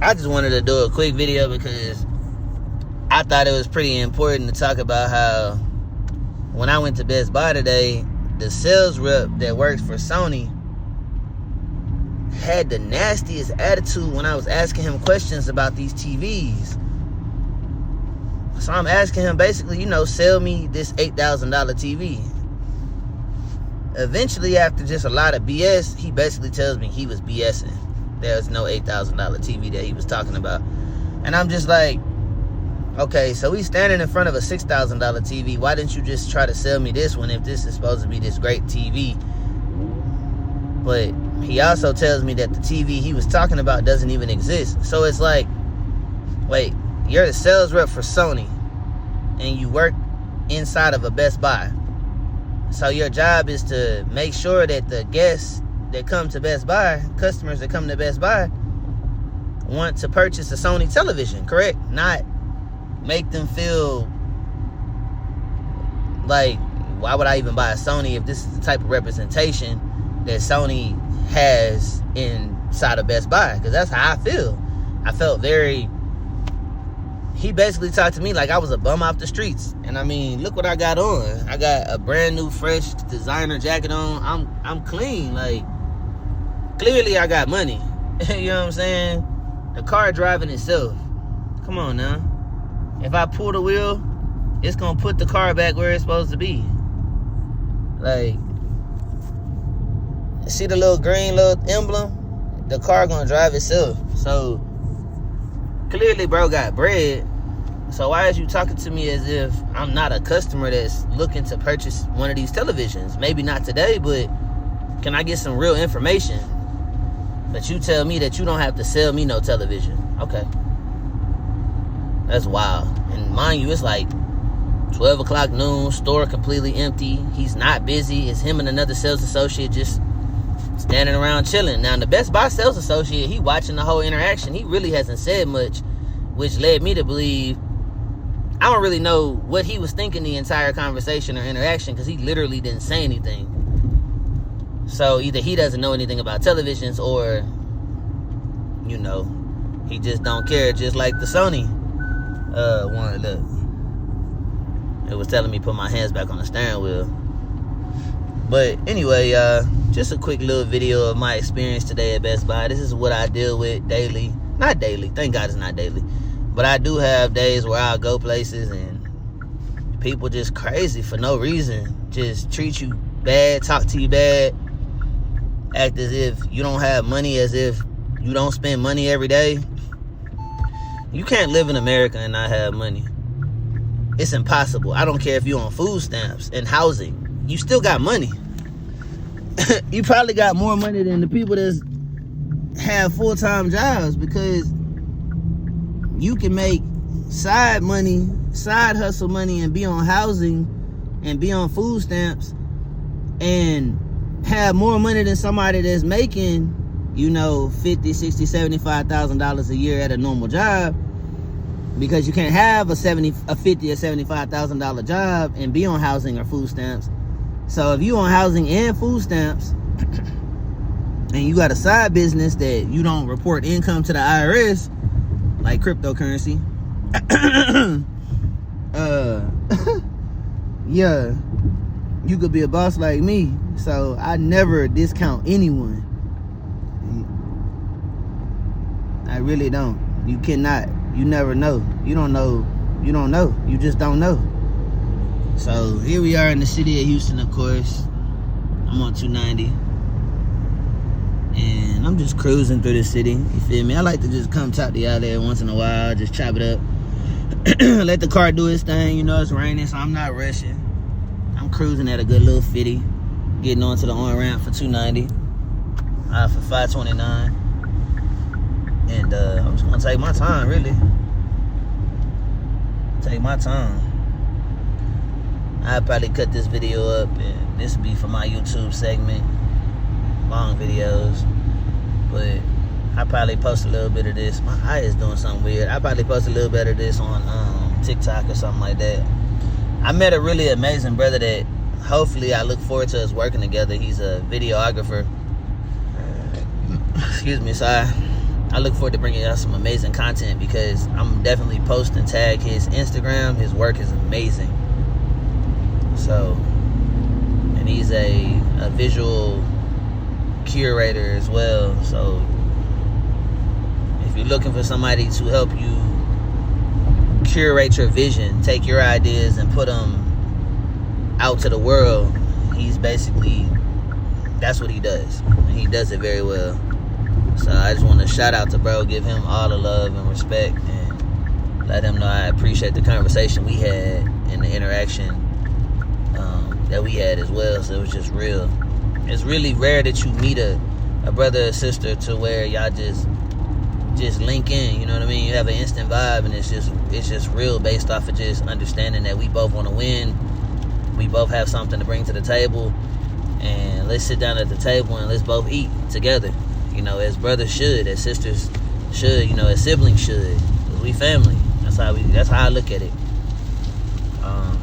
I just wanted to do a quick video because I thought it was pretty important to talk about how when I went to Best Buy today, the sales rep that works for Sony had the nastiest attitude when I was asking him questions about these TVs. So I'm asking him basically, sell me this $8,000 TV. Eventually, after just a lot of BS, he basically tells me he was BSing. There's no $8,000 TV that he was talking about. And I'm just like, okay, so he's standing in front of a $6,000 TV. Why didn't you just try to sell me this one if this is supposed to be this great TV? But he also tells me that the TV he was talking about doesn't even exist. So it's like, wait, you're the sales rep for Sony and you work inside of a Best Buy. So your job is to make sure that the guests that come to Best Buy, customers that come to Best Buy, want to purchase a Sony television, correct? Not make them feel like, why would I even buy a Sony if this is the type of representation that Sony has inside of Best Buy? Because that's how I feel. I felt he basically talked to me like I was a bum off the streets. And I mean, look what I got on. I got a brand new fresh designer jacket on. I'm clean. Like, clearly I got money. You know what I'm saying? The car driving itself. Come on now. If I pull the wheel, it's gonna put the car back where it's supposed to be. Like, see the little green little emblem? The car gonna drive itself. So clearly bro got bread. So why is you talking to me as if I'm not a customer that's looking to purchase one of these televisions? Maybe not today, but can I get some real information? But you tell me that you don't have to sell me no television. Okay. That's wild. And mind you, it's like 12 o'clock noon, store completely empty. He's not busy. It's him and another sales associate just standing around chilling. Now, the Best Buy sales associate, he watching the whole interaction. He really hasn't said much, which led me to believe, I don't really know what he was thinking the entire conversation or interaction, because he literally didn't say anything. So either he doesn't know anything about televisions, or, he just don't care, just like the Sony one. Look, it was telling me put my hands back on the steering wheel. But anyway, just a quick little video of my experience today at Best Buy. This is what I deal with daily. Not daily, thank God it's not daily. But I do have days where I'll go places and people just crazy for no reason. Just treat you bad, talk to you bad, act as if you don't have money, as if you don't spend money every day. You can't live in America and not have money. It's impossible. I don't care if you're on food stamps and housing. You still got money. You probably got more money than the people that have full-time jobs, because you can make side money, side hustle money, and be on housing and be on food stamps and have more money than somebody that's making, $50,000, $60,000, $75,000 a year at a normal job, because you can't have a $50,000 or $75,000 job and be on housing or food stamps. So if you on housing and food stamps and you got a side business that you don't report income to the IRS, like cryptocurrency, yeah, you could be a boss like me. So I never discount anyone. I really don't. You cannot. You never know. You don't know. You don't know. You just don't know. So here we are in the city of Houston, of course. I'm on 290. And I'm just cruising through the city. You feel me? I like to just come top the alley every once in a while. Just chop it up. Let the car do its thing. It's raining, so I'm not rushing. I'm cruising at a good little 50. Getting onto the on-ramp for 290. For 529. And I'm just going to take my time, really. Take my time. I'll probably cut this video up, and this will be for my YouTube segment. Long videos. But I'll probably post a little bit of this. My eye is doing something weird. I'll probably post a little bit of this on TikTok or something like that. I met a really amazing brother that hopefully I look forward to us working together. He's a videographer. Excuse me, sorry. I look forward to bringing y'all some amazing content, because I'm definitely posting, tag his Instagram. His work is amazing. So, and he's a visual curator as well. So if you're looking for somebody to help you curate your vision, take your ideas and put them out to the world, he's basically, that's what he does. And he does it very well. So I just want to shout out to bro, give him all the love and respect, and let him know I appreciate the conversation we had and the interaction that we had as well. So it was just real. It's really rare that you meet a brother or sister to where y'all just link in, you know what I mean? You have an instant vibe, and it's just real, based off of just understanding that we both want to win. We both have something to bring to the table, and let's sit down at the table and let's both eat together. You know, as brothers should, as sisters should, you know, as siblings should. Cause we family. That's how I look at it.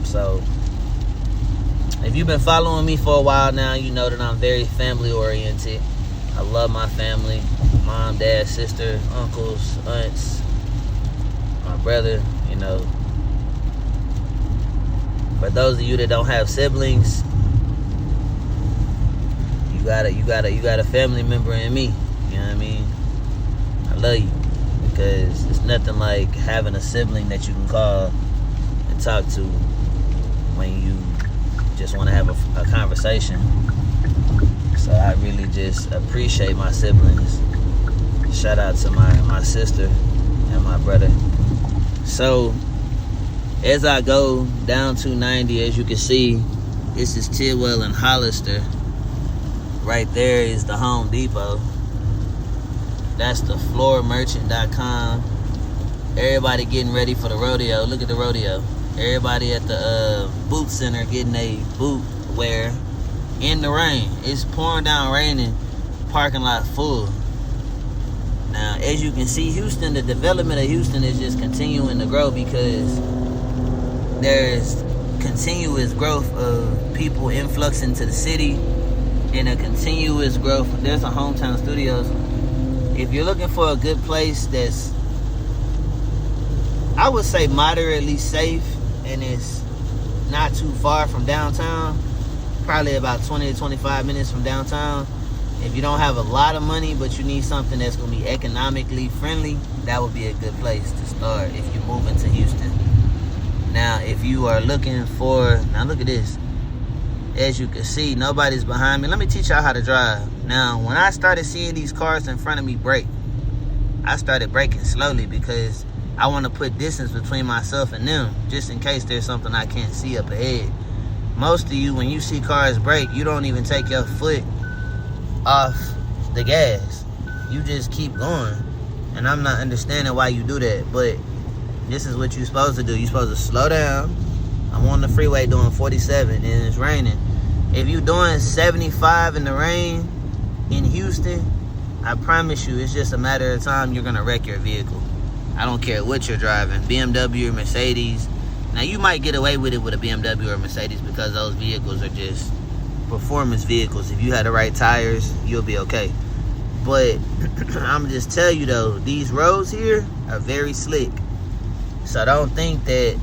So if you've been following me for a while now, you know that I'm very family oriented. I love my family. Mom, dad, sister, uncles, aunts, my brother, you know. For those of you that don't have siblings, you got a family member in me. You know what I mean? I love you, because it's nothing like having a sibling that you can call and talk to when you just want to have a conversation. So I really just appreciate my siblings. Shout out to my sister and my brother. So as I go down 290, as you can see, this is Tidwell and Hollister. Right there is the Home Depot. That's the floormerchant.com. Everybody getting ready for the rodeo. Look at the rodeo. Everybody at the boot center getting a boot wear in the rain. It's pouring down raining. Parking lot full. Now, as you can see, Houston, the development of Houston is just continuing to grow, because there's continuous growth of people influxing to the city, and a continuous growth. There's a Hometown Studios. If you're looking for a good place that's, I would say, moderately safe, and it's not too far from downtown, probably about 20 to 25 minutes from downtown. If you don't have a lot of money, but you need something that's going to be economically friendly, that would be a good place to start if you're moving to Houston. Now, if you are looking for, now look at this. As you can see, nobody's behind me. Let me teach y'all how to drive. Now, when I started seeing these cars in front of me brake, I started braking slowly, because I want to put distance between myself and them, just in case there's something I can't see up ahead. Most of you, when you see cars brake, you don't even take your foot off the gas. You just keep going. And I'm not understanding why you do that, but this is what you're supposed to do. You're supposed to slow down. I'm on the freeway doing 47 and it's raining. If you're doing 75 in the rain in Houston, I promise you, it's just a matter of time you're gonna wreck your vehicle. I don't care what you're driving, BMW or Mercedes. Now, you might get away with it with a BMW or Mercedes, because those vehicles are just performance vehicles. If you had the right tires, you'll be okay. But I'm just tell you though, these roads here are very slick. So don't think that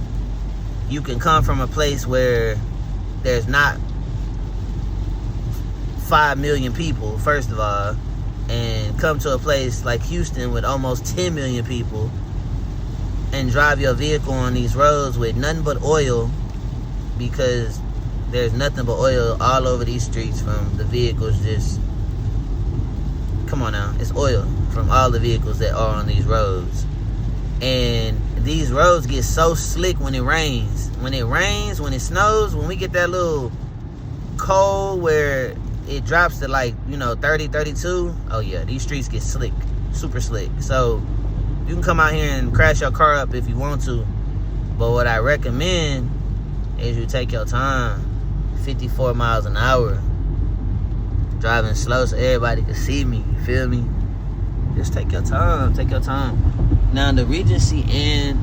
you can come from a place where there's not 5 million people, first of all, and come to a place like Houston with almost 10 million people and drive your vehicle on these roads with nothing but oil, because there's nothing but oil all over these streets from the vehicles. Just, come on now, it's oil from all the vehicles that are on these roads. And these roads get so slick when it rains. When it rains, when it snows, when we get that little cold where it drops to, like, 30, 32, oh yeah, these streets get slick, super slick. So you can come out here and crash your car up if you want to, but what I recommend is you take your time. 54 miles an hour, driving slow so everybody can see me, you feel me? Just take your time, Now, the Regency Inn,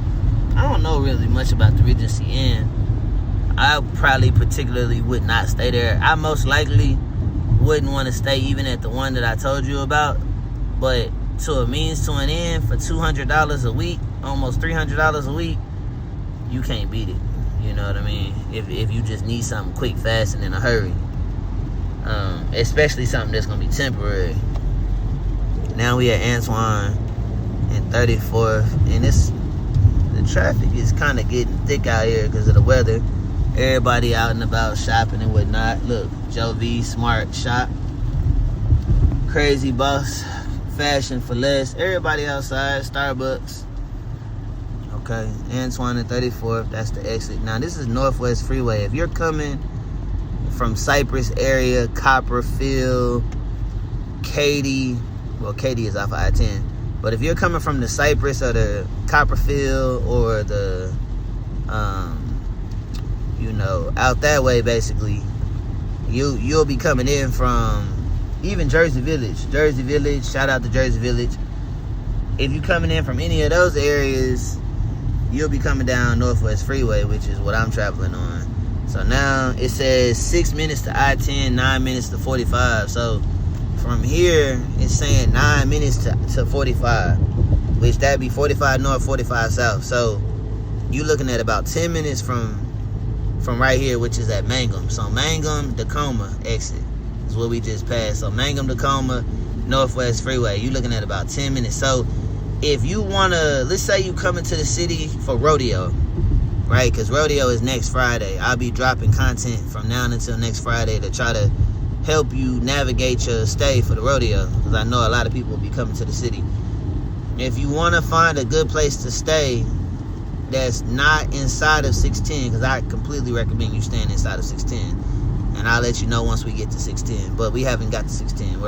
I don't know really much about the Regency Inn. I probably particularly would not stay there. I most likely wouldn't want to stay even at the one that I told you about, but to a means to an end for $200 a week, almost $300 a week, you can't beat it. You know what I mean? If you just need something quick, fast, and in a hurry. Especially something that's going to be temporary. Now we at Antoine and 34th. And the traffic is kind of getting thick out here because of the weather. Everybody out and about shopping and whatnot. Look, Joe V, Smart Shop. Crazy Boss, Fashion for Less. Everybody outside, Starbucks. Okay, Antoine and 34th, that's the exit. Now, this is Northwest Freeway. If you're coming from Cypress area, Copperfield, Katy, well, Katy is off of I-10. But if you're coming from the Cypress or the Copperfield or the, out that way, basically, you'll be coming in from even Jersey Village. Jersey Village, shout out to Jersey Village. If you're coming in from any of those areas, you'll be coming down Northwest Freeway, which is what I'm traveling on. So now it says 6 minutes to I-10, 9 minutes to 45. So from here, it's saying 9 minutes to 45, which that'd be 45 north, 45 south. So you looking at about 10 minutes from right here, which is at Mangum. So Mangum, Tacoma exit is what we just passed. So Mangum, Tacoma, Northwest Freeway. You looking at about 10 minutes. So if you want to, let's say you come into the city for Rodeo, right? Because Rodeo is next Friday. I'll be dropping content from now until next Friday to try to help you navigate your stay for the Rodeo, because I know a lot of people will be coming to the city. If you want to find a good place to stay that's not inside of 610, because I completely recommend you staying inside of 610, and I'll let you know once we get to 610. But we haven't got to 610.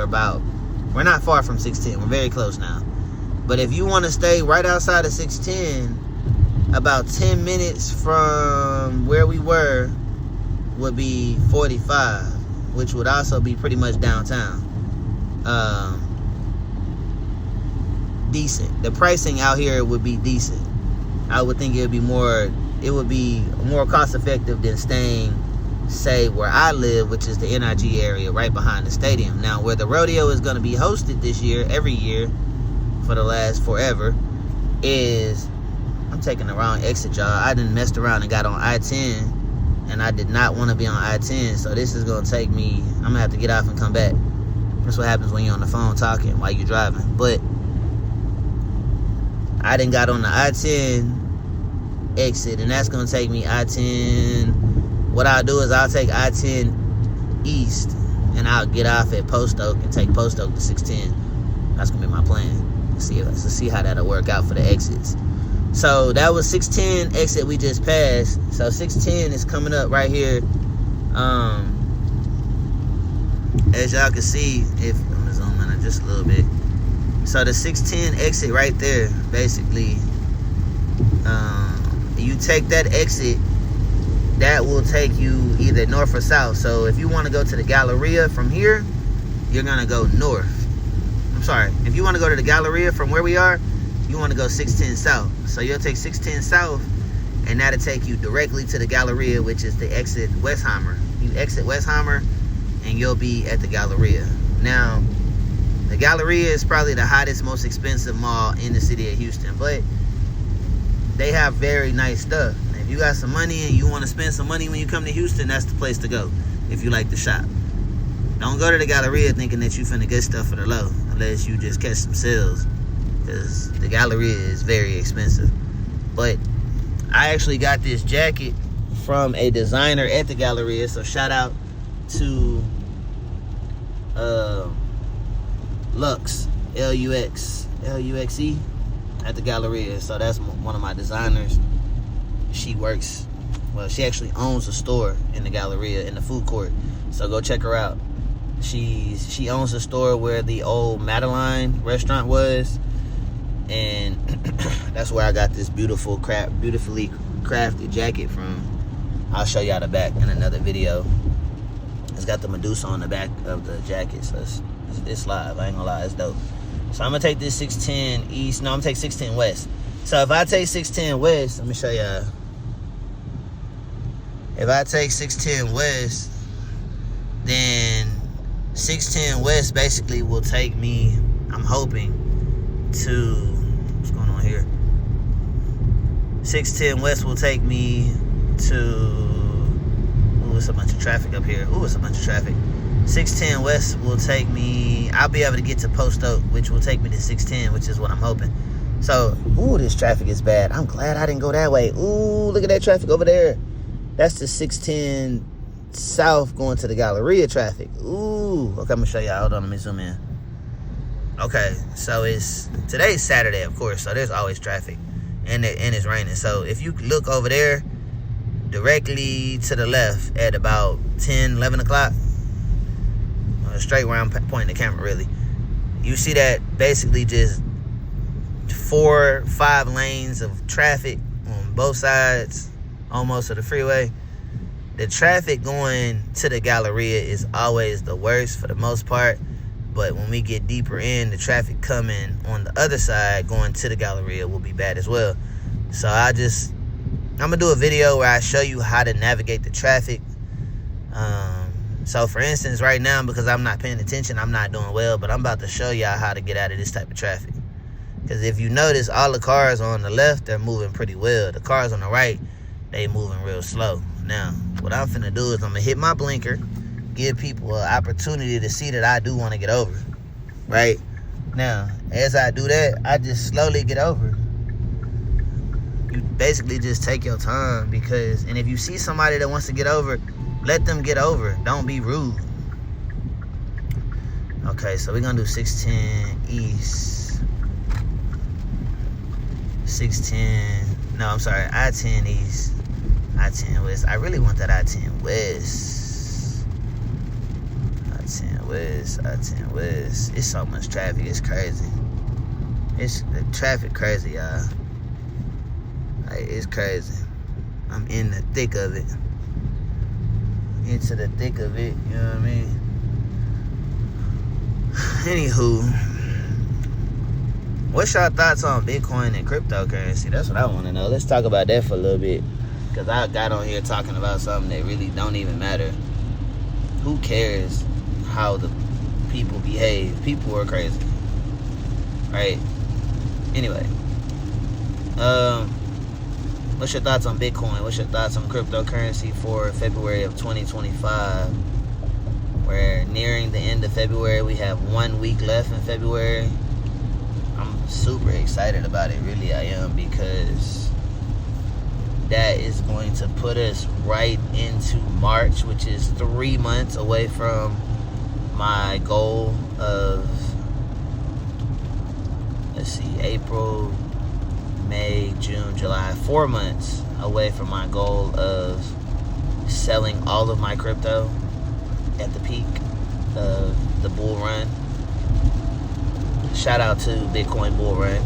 We're not far from 610. We're very close now. But if you want to stay right outside of 610, about 10 minutes from where we were would be 45, which would also be pretty much downtown. Decent. The pricing out here would be decent. I would think it would be more cost effective than staying, say, where I live, which is the NIG area right behind the stadium. Now, where the rodeo is going to be hosted this year, every year, for the last forever, is, I'm taking the wrong exit, y'all. I done messed around and got on I-10, and I did not want to be on I-10, so this is going to take me, I'm going to have to get off and come back. That's what happens when you're on the phone talking while you're driving. But I done got on the I-10 exit, and that's going to take me I-10. What I'll do is I'll take I-10 east, and I'll get off at Post Oak and take Post Oak to 610. That's going to be my plan. Let's see how that'll work out for the exits. So that was 610 exit we just passed. So 610 is coming up right here. As y'all can see, if I'm gonna zoom in just a little bit. So the 610 exit right there, basically, you take that exit, that will take you either north or south. So if you want to go to the Galleria from here, you're gonna go north. I'm sorry, if you want to go to the Galleria from where we are, you want to go 610 south. So you'll take 610 south, and that'll take you directly to the Galleria, which is the exit Westheimer. You exit Westheimer, and you'll be at the Galleria. Now, the Galleria is probably the hottest, most expensive mall in the city of Houston, but they have very nice stuff. If you got some money and you want to spend some money when you come to Houston, that's the place to go if you like to shop. Don't go to the Galleria thinking that you finna get stuff for the low, unless you just catch some sales, because the Galleria is very expensive. But I actually got this jacket from a designer at the Galleria, so shout out to Lux, L-U-X-E, at the Galleria. So that's one of my designers. She actually owns a store in the Galleria, in the food court. So go check her out. She owns a store where the old Madeline restaurant was, and that's where I got this beautifully crafted jacket from. I'll show y'all the back in another video. It's got the Medusa on the back of the jacket, so it's live. I ain't gonna lie, it's dope. So I'm gonna take this 610 east. No, I'm gonna take 610 west. So if I take 610 west, let me show y'all. If I take 610 west, then 610 west basically will take me, I'm hoping, to, what's going on here? 610 West will take me to, ooh, it's a bunch of traffic up here. Ooh, it's a bunch of traffic. 610 West will take me, I'll be able to get to Post Oak, which will take me to 610, which is what I'm hoping. So, ooh, this traffic is bad. I'm glad I didn't go that way. Ooh, look at that traffic over there. That's the 610 South going to the Galleria traffic. Ooh, okay, I'm gonna show y'all. Hold on, let me zoom in. Okay, so today's Saturday, of course, so there's always traffic, and it's raining. So if you look over there, directly to the left at about 10, 11 o'clock, straight where I'm pointing the camera, really, you see that basically just 4, 5 lanes of traffic on both sides, almost of the freeway. The traffic going to the Galleria is always the worst for the most part. But when we get deeper in, the traffic coming on the other side going to the Galleria will be bad as well. So I'm gonna do a video where I show you how to navigate the traffic. So for instance, right now, because I'm not paying attention, I'm not doing well, but I'm about to show y'all how to get out of this type of traffic. Because if you notice, all the cars on the left, they're moving pretty well. The cars on the right, they moving real slow. Now, what I'm finna do is I'm gonna hit my blinker, give people an opportunity to see that I do want to get over, right? Now, as I do that, I just slowly get over. You basically just take your time, and if you see somebody that wants to get over, let them get over. Don't be rude. Okay, so we're gonna do 610 East. 610, no, I'm sorry, I-10 East, I-10 West. I really want that I-10 West. I-10 West. It's so much traffic, it's crazy. It's the traffic crazy, y'all. Like, it's crazy. I'm in the thick of it. Into the thick of it, you know what I mean? Anywho, what's your thoughts on Bitcoin and cryptocurrency? That's what I want to know. Let's talk about that for a little bit. Because I got on here talking about something that really don't even matter. Who cares how the people behave? People are crazy, right? Anyway, what's your thoughts on Bitcoin? What's your thoughts on cryptocurrency for February of 2025? We're nearing the end of February. We have 1 week left in February. I'm super excited about it, really I am, because that is going to put us right into March, which is 3 months away from my goal of, let's see, April, May, June, July, 4 months away from my goal of selling all of my crypto at the peak of the bull run. Shout out to Bitcoin bull run.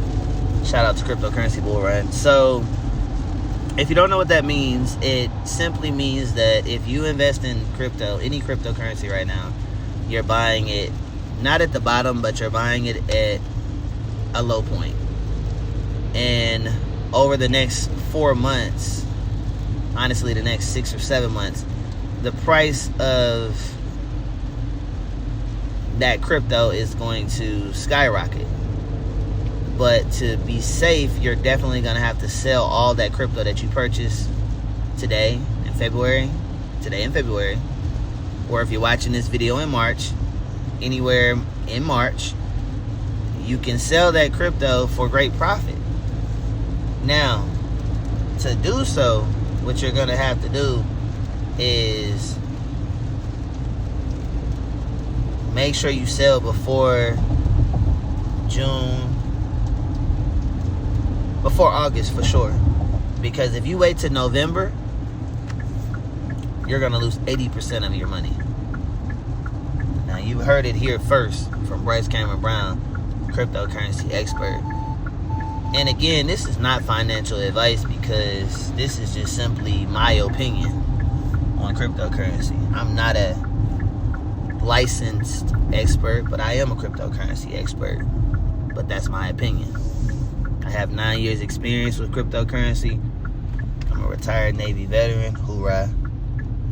Shout out to cryptocurrency bull run. So, if you don't know what that means, it simply means that if you invest in crypto, any cryptocurrency right now, you're buying it not at the bottom, but you're buying it at a low point. And over the next 4 months, honestly, the next 6 or 7 months, the price of that crypto is going to skyrocket. But to be safe, you're definitely going to have to sell all that crypto that you purchased today in February, or if you're watching this video in March, anywhere in March, you can sell that crypto for great profit. Now, to do so, what you're going to have to do is make sure you sell before August for sure. Because if you wait till November, you're going to lose 80% of your money. Now, you heard it here first from Bryce Cameron Brown, cryptocurrency expert. And again, this is not financial advice, because this is just simply my opinion on cryptocurrency. I'm not a licensed expert, but I am a cryptocurrency expert. But that's my opinion. I have 9 years experience with cryptocurrency. I'm a retired Navy veteran, hoorah.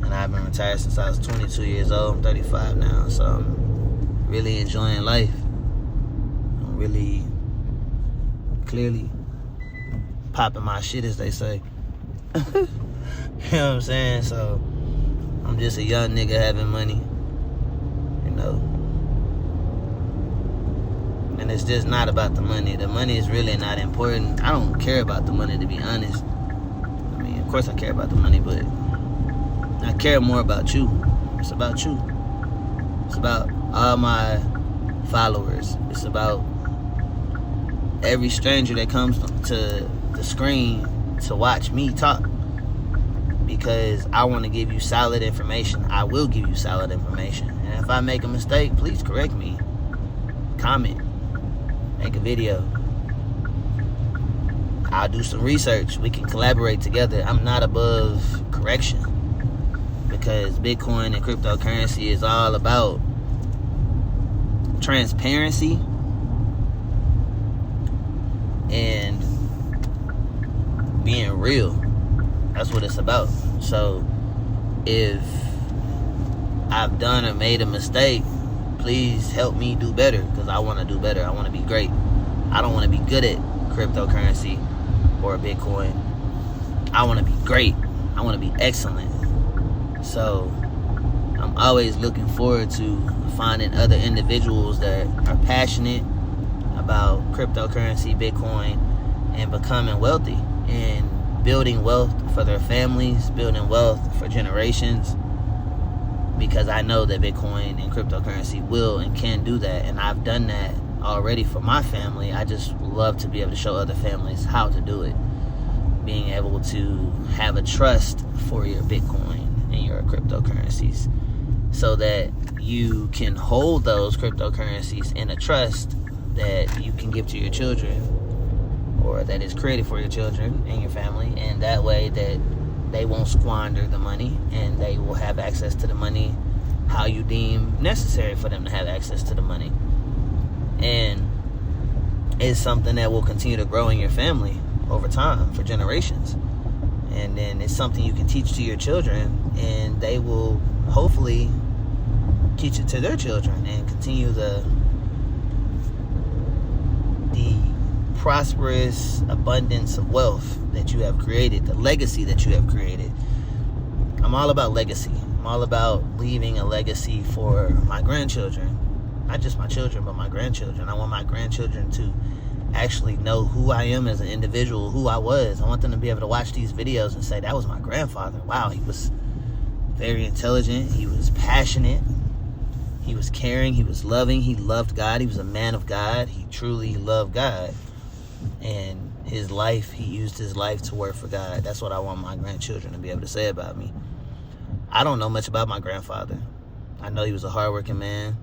And I've been retired since I was 22 years old. I'm 35 now, so I'm really enjoying life. I'm really clearly popping my shit, as they say. You know what I'm saying? So I'm just a young nigga having money, you know. And it's just not about the money. The money is really not important. I don't care about the money, to be honest. I mean, of course I care about the money, but I care more about you. It's about you. It's about all my followers. It's about every stranger that comes to the screen to watch me talk. Because I want to give you solid information. I will give you solid information. And if I make a mistake, please correct me. Comment. Make a video. I'll do some research. We can collaborate together. I'm not above correction. Because Bitcoin and cryptocurrency is all about transparency and being real. That's what it's about. So if I've done or made a mistake, please help me do better, because I want to do better. I want to be great. I don't want to be good at cryptocurrency or Bitcoin. I want to be great. I want to be excellent. So I'm always looking forward to finding other individuals that are passionate about cryptocurrency, Bitcoin, and becoming wealthy and building wealth for their families, building wealth for generations, because I know that Bitcoin and cryptocurrency will and can do that, and I've done that already for my family. I just love to be able to show other families how to do it, being able to have a trust for your Bitcoin and your cryptocurrencies, so that you can hold those cryptocurrencies in a trust that you can give to your children, or that is created for your children and your family, and that way that they won't squander the money, and they will have access to the money how you deem necessary for them to have access to the money. And it's something that will continue to grow in your family over time for generations. And then it's something you can teach to your children, and they will hopefully teach it to their children and continue the prosperous abundance of wealth that you have created, the legacy that you have created. I'm all about legacy. I'm all about leaving a legacy for my grandchildren. Not just my children, but my grandchildren. I want my grandchildren to actually know who I am as an individual, who I was. I want them to be able to watch these videos and say, that was my grandfather. Wow, he was very intelligent. He was passionate. He was caring. He was loving. He loved God. He was a man of God. He truly loved God. And his life, he used his life to work for God. That's what I want my grandchildren to be able to say about me. I don't know much about my grandfather. I know he was a hardworking man.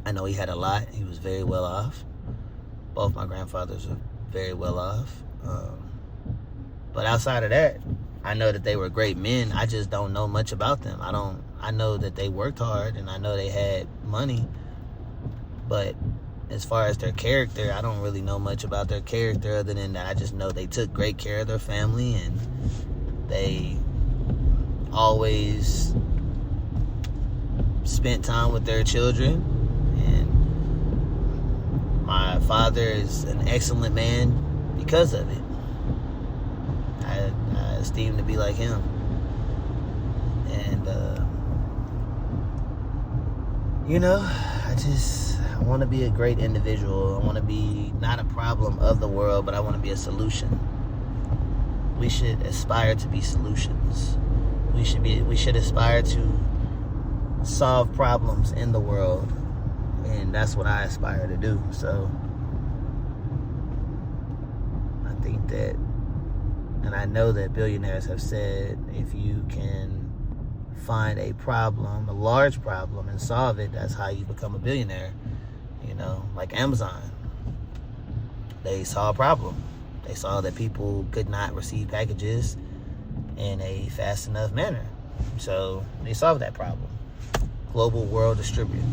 I know he had a lot. He was very well off. Both my grandfathers are very well off. But outside of that, I know that they were great men. I just don't know much about them. I know that they worked hard, and I know they had money. But as far as their character, I don't really know much about their character, other than that I just know they took great care of their family, and they always spent time with their children. And my father is an excellent man because of it. I esteem to be like him. And I want to be a great individual. I want to be not a problem of the world, but I want to be a solution. We should aspire to be solutions. We should aspire to solve problems in the world, and that's what I aspire to do. So I think that, and I know that billionaires have said, if you can find a problem, a large problem, and solve it, that's how you become a billionaire. Like Amazon, they saw a problem. They saw that people could not receive packages in a fast enough manner, so they solved that problem. Global world distributor,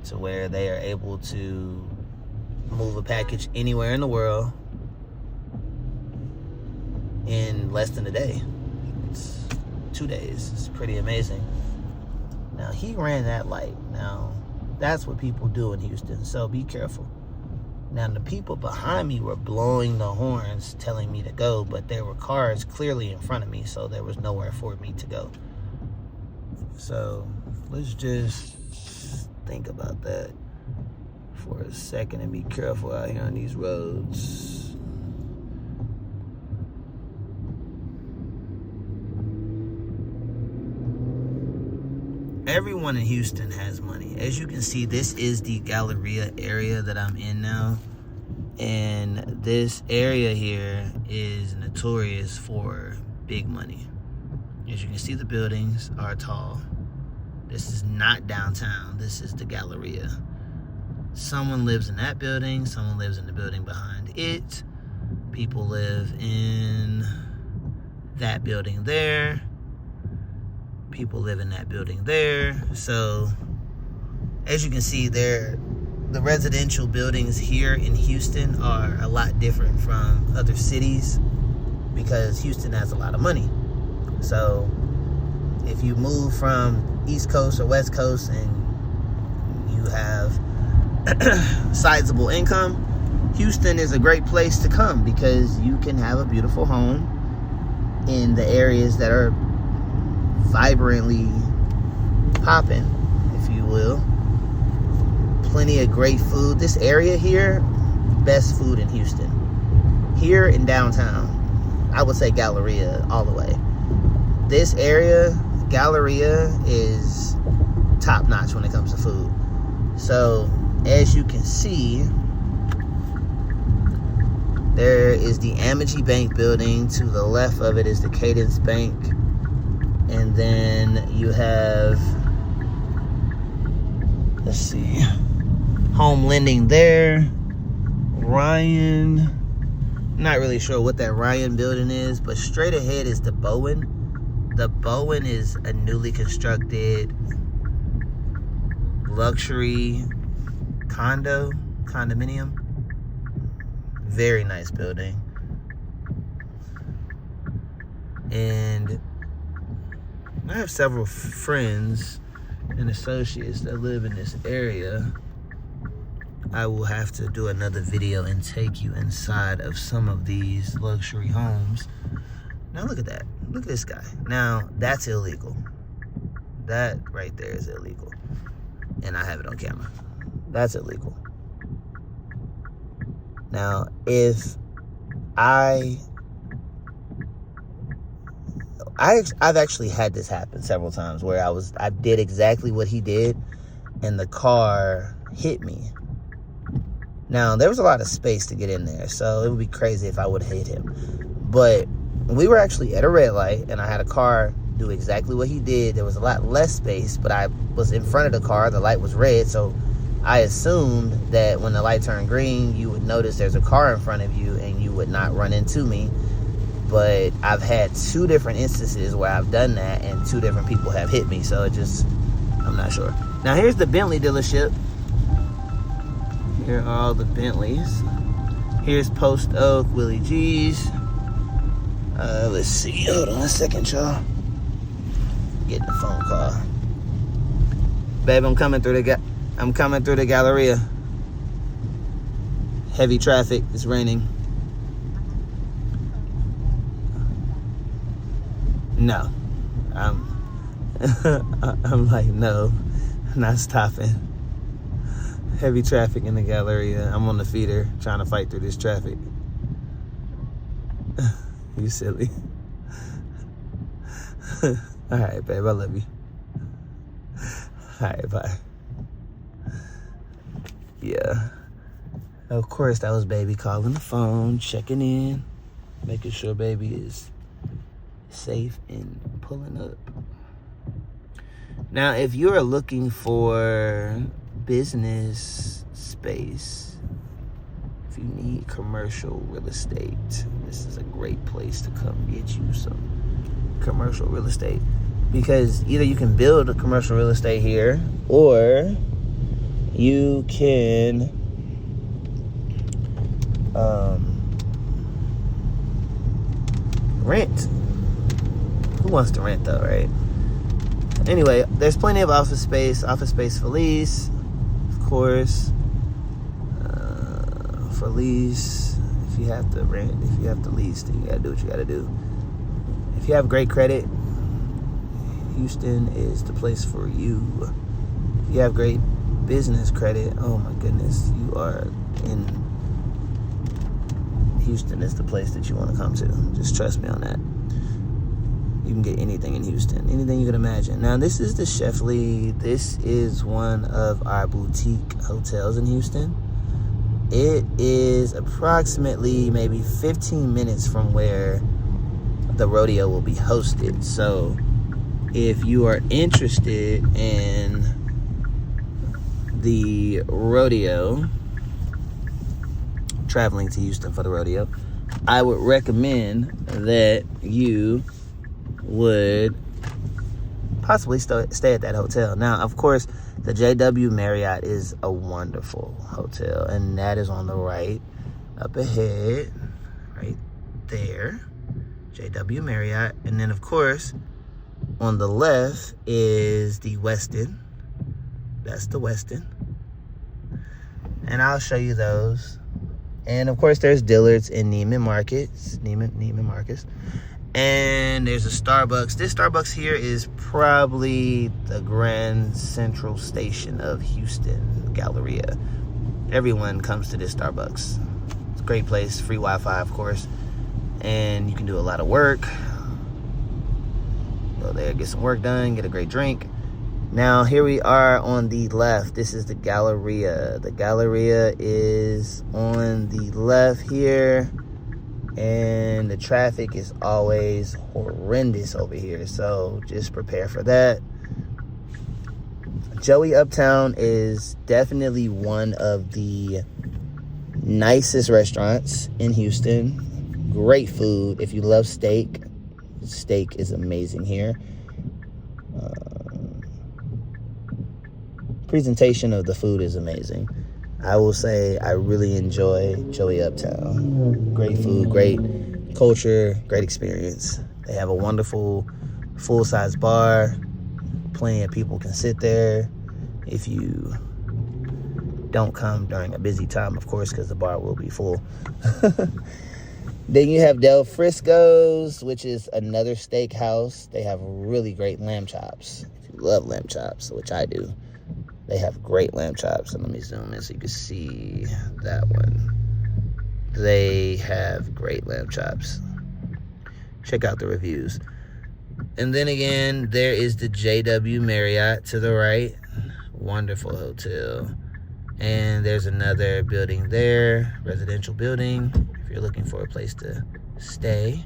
to where they are able to move a package anywhere in the world in less than a day. It's 2 days. It's pretty amazing. Now, he ran that light. Now, that's what people do in Houston, so be careful. Now, the people behind me were blowing the horns, telling me to go, but there were cars clearly in front of me, so there was nowhere for me to go. So, let's just think about that for a second and be careful out here on these roads. Everyone in Houston has money. As you can see, this is the Galleria area that I'm in now. And this area here is notorious for big money. As you can see, the buildings are tall. This is not downtown. This is the Galleria. Someone lives in that building. Someone lives in the building behind it. People live in that building there. People live in that building there. So, as you can see, the residential buildings here in Houston are a lot different from other cities because Houston has a lot of money. So, if you move from East Coast or West Coast and you have sizable income, Houston is a great place to come because you can have a beautiful home in the areas that are vibrantly popping, if you will. Plenty of great food. This area here, best food in Houston. Here in downtown, I would say Galleria all the way. This area, Galleria, is top notch when it comes to food. So, as you can see, there is the Amity Bank building. To the left of it is the Cadence Bank. And then you have, let's see, Home Lending there. Ryan, not really sure what that Ryan building is, but straight ahead is the Bowen. The Bowen is a newly constructed luxury condominium. Very nice building. And I have several friends and associates that live in this area. I will have to do another video and take you inside of some of these luxury homes. Now look at that. Look at this guy. Now, that's illegal. That right there is illegal. And I have it on camera. That's illegal. Now, if I've actually had this happen several times where I did exactly what he did and the car hit me. Now, there was a lot of space to get in there, so it would be crazy if I would have hit him. But we were actually at a red light, and I had a car do exactly what he did. There was a lot less space, but I was in front of the car. The light was red, so I assumed that when the light turned green, you would notice there's a car in front of you and you would not run into me. But I've had 2 different instances where I've done that and 2 different people have hit me, so I'm not sure. Now, here's the Bentley dealership. Here are all the Bentleys. Here's Post Oak, Willie G's. Let's see. Hold on a second, y'all. Getting a phone call. Babe, I'm coming through the Galleria. Heavy traffic. It's raining. No. I'm like, no. Not stopping. Heavy traffic in the Galleria. I'm on the feeder trying to fight through this traffic. You silly. All right, babe, I love you. All right, bye. Yeah. Of course, that was baby calling the phone, checking in, making sure baby is safe and pulling up. Now, if you're looking for business space, if you need commercial real estate, this is a great place to come get you some commercial real estate, because either you can build a commercial real estate here or you can rent. Who wants to rent though, right? Anyway, there's plenty of office space for lease, of course. for lease. If you have to rent, if you have to lease, then you gotta do what you gotta do. If you have great credit, Houston is the place for you. If you have great business credit, oh my goodness, you are in Houston is the place that you want to come to. Just trust me on that. You can get anything in Houston, anything you can imagine. Now, this is the Sheffley. This is one of our boutique hotels in Houston. It is approximately maybe 15 minutes from where the rodeo will be hosted. So if you are interested in the rodeo, traveling to Houston for the rodeo, I would recommend that you would possibly stay at that hotel. Now, of course, the JW Marriott is a wonderful hotel, and that is on the right, up ahead, right there, JW Marriott. And then, of course, on the left is the Westin. That's the Westin. And I'll show you those. And of course, there's Dillard's in Neiman Marcus. Neiman Marcus. And there's a Starbucks. This Starbucks here is probably the Grand Central Station of Houston, Galleria. Everyone comes to this Starbucks. It's a great place, free Wi-Fi, of course. And you can do a lot of work. Go there, get some work done, get a great drink. Now, here we are on the left. This is the Galleria. The Galleria is on the left here. And the traffic is always horrendous over here. So just prepare for that. Joey Uptown is definitely one of the nicest restaurants in Houston. Great food. If you love steak, steak is amazing here. Presentation of the food is amazing. I will say I really enjoy Joey Uptown. Great food, great culture, great experience. They have a wonderful full-size bar. Plenty of people can sit there if you don't come during a busy time, of course, because the bar will be full. Then you have Del Frisco's, which is another steakhouse. They have really great lamb chops. If you love lamb chops, which I do. They have great lamb chops. And let me zoom in so you can see that one. They have great lamb chops. Check out the reviews. And then again, there is the JW Marriott to the right. Wonderful hotel. And there's another building there, residential building, if you're looking for a place to stay.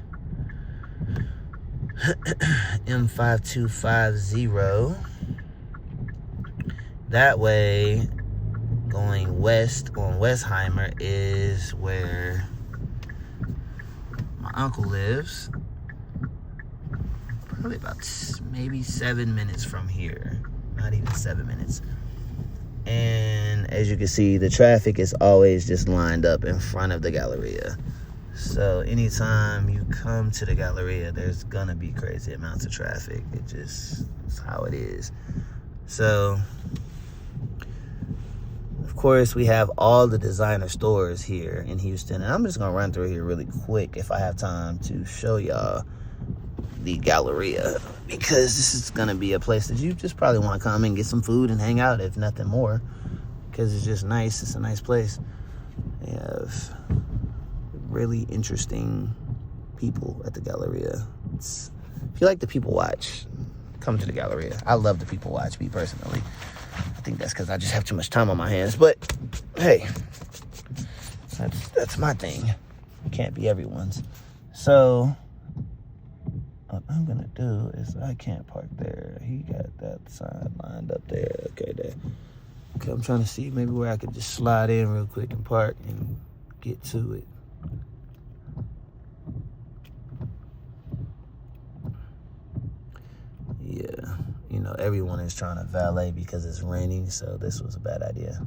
M5250. That way, going west on Westheimer is where my uncle lives. Probably about maybe 7 minutes from here. Not even 7 minutes. And as you can see, the traffic is always just lined up in front of the Galleria. So anytime you come to the Galleria, there's gonna be crazy amounts of traffic. It's how it is. So, of course, we have all the designer stores here in Houston. And I'm just gonna run through here really quick if I have time to show y'all the Galleria, because this is gonna be a place that you just probably want to come and get some food and hang out, if nothing more, because it's just nice. It's a nice place. They have really interesting people at the Galleria. If you like the people watch, come to the Galleria. I love the people watch, me personally. I think that's because I just have too much time on my hands. But hey, that's my thing. It can't be everyone's. So what I'm gonna do is, I can't park there. He got that sign lined up there. Okay, there. Okay, I'm trying to see maybe where I could just slide in real quick and park and get to it. Yeah, you know, everyone is trying to valet because it's raining, so this was a bad idea.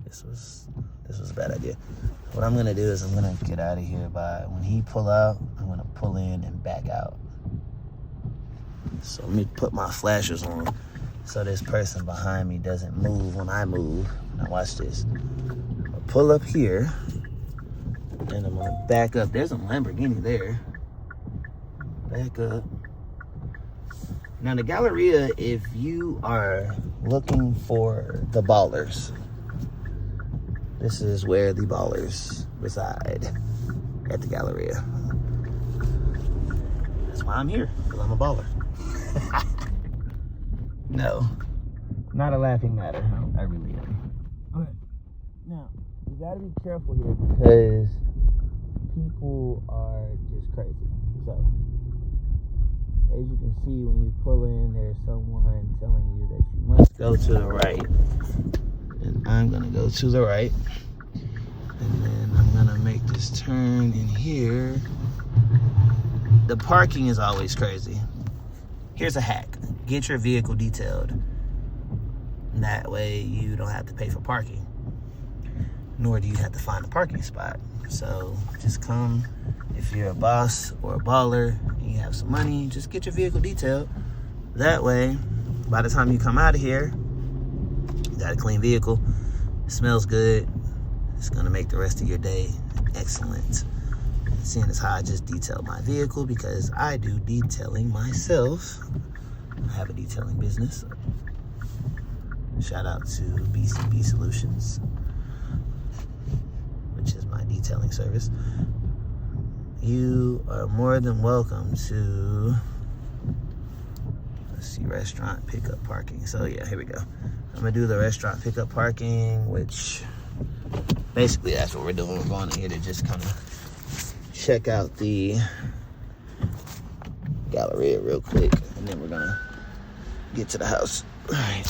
This was a bad idea. What I'm gonna do is I'm gonna get out of here by, when he pull out, I'm gonna pull in and back out. So let me put my flashers on so this person behind me doesn't move when I move. Now watch this. I'll pull up here, and I'm gonna back up. There's a Lamborghini there. Back up. Now the Galleria, if you are looking for the ballers, this is where the ballers reside, at the Galleria. That's why I'm here, because I'm a baller. No, not a laughing matter. I really am. Okay. Now, you gotta be careful here because people are just crazy. So, as you can see, when you pull in, there's someone telling you that you must go to the right. And I'm gonna go to the right. And then I'm gonna make this turn in here. The parking is always crazy. Here's a hack. Get your vehicle detailed. That way you don't have to pay for parking. Nor do you have to find a parking spot. So just come, if you're a boss or a baller and you have some money, just get your vehicle detailed. That way, by the time you come out of here, you got a clean vehicle, it smells good, it's gonna make the rest of your day excellent. Seeing as how I just detailed my vehicle, because I do detailing myself. I have a detailing business. Shout out to BCB Solutions, which is my detailing service. You are more than welcome to, let's see, restaurant pickup parking. So yeah, here we go. I'm gonna do the restaurant pickup parking, which basically that's what we're doing. We're going in here to just kind of check out the Galleria real quick, and then we're gonna get to the house. All right.